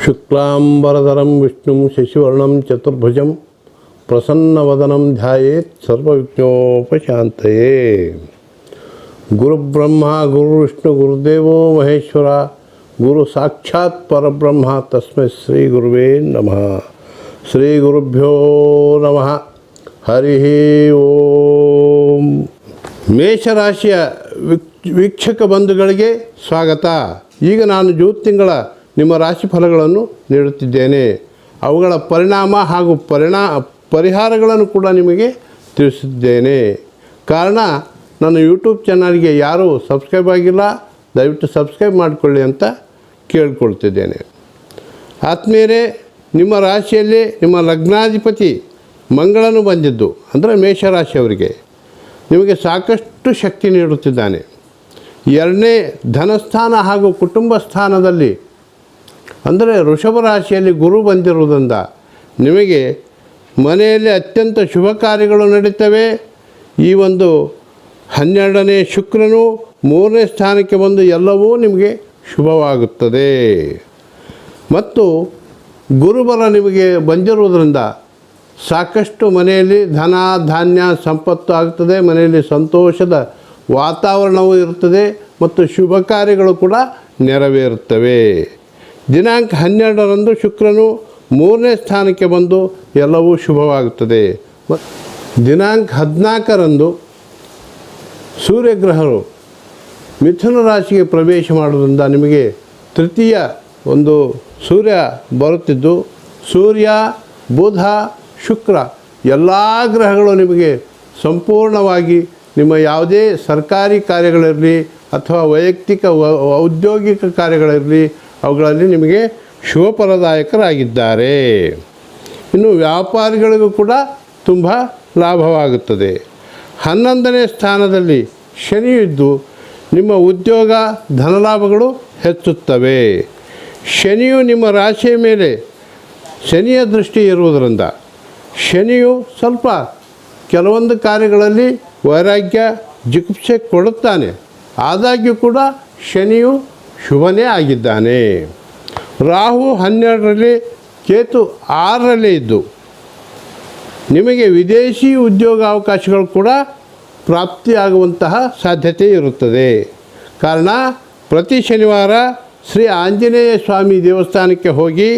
ಶುಕ್ಲಾಂಬರಧರಂ ವಿಷ್ಣುಂ ಶಶಿವರ್ಣಂ ಚತುರ್ಭುಜಂ ಪ್ರಸನ್ನವದನಂ ಧ್ಯಾಯೇತ್ ಸರ್ವವಿಘ್ನೋಪಶಾಂತಯೇ. ಗುರುಬ್ರಹ್ಮ ಗುರುವಿಷ್ಣು ಗುರುದೇವೋ ಮಹೇಶ್ವರ ಗುರು ಸಾಕ್ಷಾತ್ ಪರಬ್ರಹ್ಮ ತಸ್ಮೈ ಶ್ರೀ ಗುರುವೇ ನಮಃ. ಶ್ರೀ ಗುರುಭ್ಯೋ ನಮಃ. ಹರಿ ಓಂ. ಮೇಷರಾಶಿಯ ವೀಕ್ಷಕ ಬಂಧುಗಳಿಗೆ ಸ್ವಾಗತ. ಈಗ ನಾನು ಜೂನ್ ತಿಂಗಳ ನಿಮ್ಮ ರಾಶಿ ಫಲಗಳನ್ನು ನೀಡುತ್ತಿದ್ದೇನೆ. ಅವುಗಳ ಪರಿಣಾಮ ಹಾಗೂ ಪರಿಹಾರಗಳನ್ನು ಕೂಡ ನಿಮಗೆ ತಿಳಿಸಿದ್ದೇನೆ. ಕಾರಣ ನನ್ನ ಯೂಟ್ಯೂಬ್ ಚಾನಲ್ಗೆ ಯಾರೂ ಸಬ್ಸ್ಕ್ರೈಬ್ ಆಗಿಲ್ಲ, ದಯವಿಟ್ಟು ಸಬ್ಸ್ಕ್ರೈಬ್ ಮಾಡಿಕೊಳ್ಳಿ ಅಂತ ಕೇಳಿಕೊಳ್ತಿದ್ದೇನೆ. ಆತ್ಮೀಯರೇ, ನಿಮ್ಮ ರಾಶಿಯಲ್ಲಿ ನಿಮ್ಮ ಲಗ್ನಾಧಿಪತಿ ಮಂಗಳನು ಬಂದಿದ್ದು ಅಂದರೆ ಮೇಷರಾಶಿಯವರಿಗೆ ನಿಮಗೆ ಸಾಕಷ್ಟು ಶಕ್ತಿ ನೀಡುತ್ತಿದ್ದಾನೆ. ಎರಡನೇ ಧನಸ್ಥಾನ ಹಾಗೂ ಕುಟುಂಬ ಸ್ಥಾನದಲ್ಲಿ ಅಂದರೆ ವೃಷಭ ರಾಶಿಯಲ್ಲಿ ಗುರು ಬಂದಿರುವುದರಿಂದ ನಿಮಗೆ ಮನೆಯಲ್ಲಿ ಅತ್ಯಂತ ಶುಭ ಕಾರ್ಯಗಳು ನಡೀತವೆ. ಈ ಒಂದು 12ನೇ ಶುಕ್ರನು 3ನೇ ಸ್ಥಾನಕ್ಕೆ ಬಂದು ಎಲ್ಲವೂ ನಿಮಗೆ ಶುಭವಾಗುತ್ತದೆ. ಮತ್ತು ಗುರುಬಲ ನಿಮಗೆ ಬಂದಿರುವುದರಿಂದ ಸಾಕಷ್ಟು ಮನೆಯಲ್ಲಿ ಧನ ಧಾನ್ಯ ಸಂಪತ್ತು ಆಗುತ್ತದೆ. ಮನೆಯಲ್ಲಿ ಸಂತೋಷದ ವಾತಾವರಣವೂ ಇರುತ್ತದೆ ಮತ್ತು ಶುಭ ಕಾರ್ಯಗಳು ಕೂಡ ನೆರವೇರುತ್ತವೆ. ದಿನಾಂಕ 12ರಂದು ಶುಕ್ರನು 3ನೇ ಸ್ಥಾನಕ್ಕೆ ಬಂದು ಎಲ್ಲವೂ ಶುಭವಾಗುತ್ತದೆ. ದಿನಾಂಕ 14ರಂದು ಸೂರ್ಯಗ್ರಹರು ಮಿಥುನ ರಾಶಿಗೆ ಪ್ರವೇಶ ಮಾಡುವುದರಿಂದ ನಿಮಗೆ ತೃತೀಯ ಒಂದು ಸೂರ್ಯ ಬರುತ್ತಿದ್ದು, ಸೂರ್ಯ ಬುಧ ಶುಕ್ರ ಎಲ್ಲ ಗ್ರಹಗಳು ನಿಮಗೆ ಸಂಪೂರ್ಣವಾಗಿ ನಿಮ್ಮ ಯಾವುದೇ ಸರ್ಕಾರಿ ಕಾರ್ಯಗಳಿರಲಿ ಅಥವಾ ವೈಯಕ್ತಿಕ ಔದ್ಯೋಗಿಕ ಕಾರ್ಯಗಳಿರಲಿ ಅವುಗಳಲ್ಲಿ ನಿಮಗೆ ಶುಭಫಲದಾಯಕರಾಗಿದ್ದಾರೆ. ಇನ್ನು ವ್ಯಾಪಾರಿಗಳಿಗೂ ಕೂಡ ತುಂಬ ಲಾಭವಾಗುತ್ತದೆ. 11ನೇ ಸ್ಥಾನದಲ್ಲಿ ಶನಿಯಿದ್ದು ನಿಮ್ಮ ಉದ್ಯೋಗ ಧನಲಾಭಗಳು ಹೆಚ್ಚುತ್ತವೆ. ಶನಿಯು ನಿಮ್ಮ ರಾಶಿಯ ಮೇಲೆ ಶನಿಯ ದೃಷ್ಟಿ ಇರುವುದರಿಂದ ಶನಿಯು ಸ್ವಲ್ಪ ಕೆಲವೊಂದು ಕಾರ್ಯಗಳಲ್ಲಿ ವೈರಾಗ್ಯ ಜಿಗುಪ್ಸೆ ಕೊಡುತ್ತಾನೆ. ಆದಾಗ್ಯೂ ಕೂಡ ಶನಿಯು ಶುಭನೇ ಆಗಿದ್ದಾನೆ. ರಾಹು 12ರಲ್ಲಿ ಕೇತು 6ರಲ್ಲಿ ಇದ್ದು ನಿಮಗೆ ವಿದೇಶಿ ಉದ್ಯೋಗ ಅವಕಾಶಗಳು ಕೂಡ ಪ್ರಾಪ್ತಿಯಾಗುವಂತಹ ಸಾಧ್ಯತೆ ಇರುತ್ತದೆ. ಕಾರಣ ಪ್ರತಿ ಶನಿವಾರ ಶ್ರೀ ಆಂಜನೇಯ ಸ್ವಾಮಿ ದೇವಸ್ಥಾನಕ್ಕೆ ಹೋಗಿ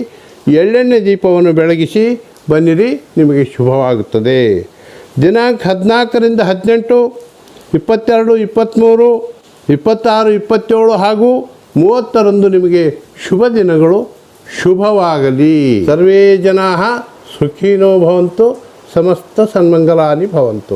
ಎಳ್ಳೆಣ್ಣೆ ದೀಪವನ್ನು ಬೆಳಗಿಸಿ ಬನ್ನಿರಿ, ನಿಮಗೆ ಶುಭವಾಗುತ್ತದೆ. ದಿನಾಂಕ 14ರಿಂದ 18, 22, 23, 26, 27 ಹಾಗೂ 30ರಂದು ನಿಮಗೆ ಶುಭ ದಿನಗಳು. ಶುಭವಾಗಲಿ. ಸರ್ವೇ ಜನಾಃ ಸುಖಿನೋ ಭವಂತು, ಸಮಸ್ತ ಸನ್ಮಂಗಲಾನಿ ಭವಂತು.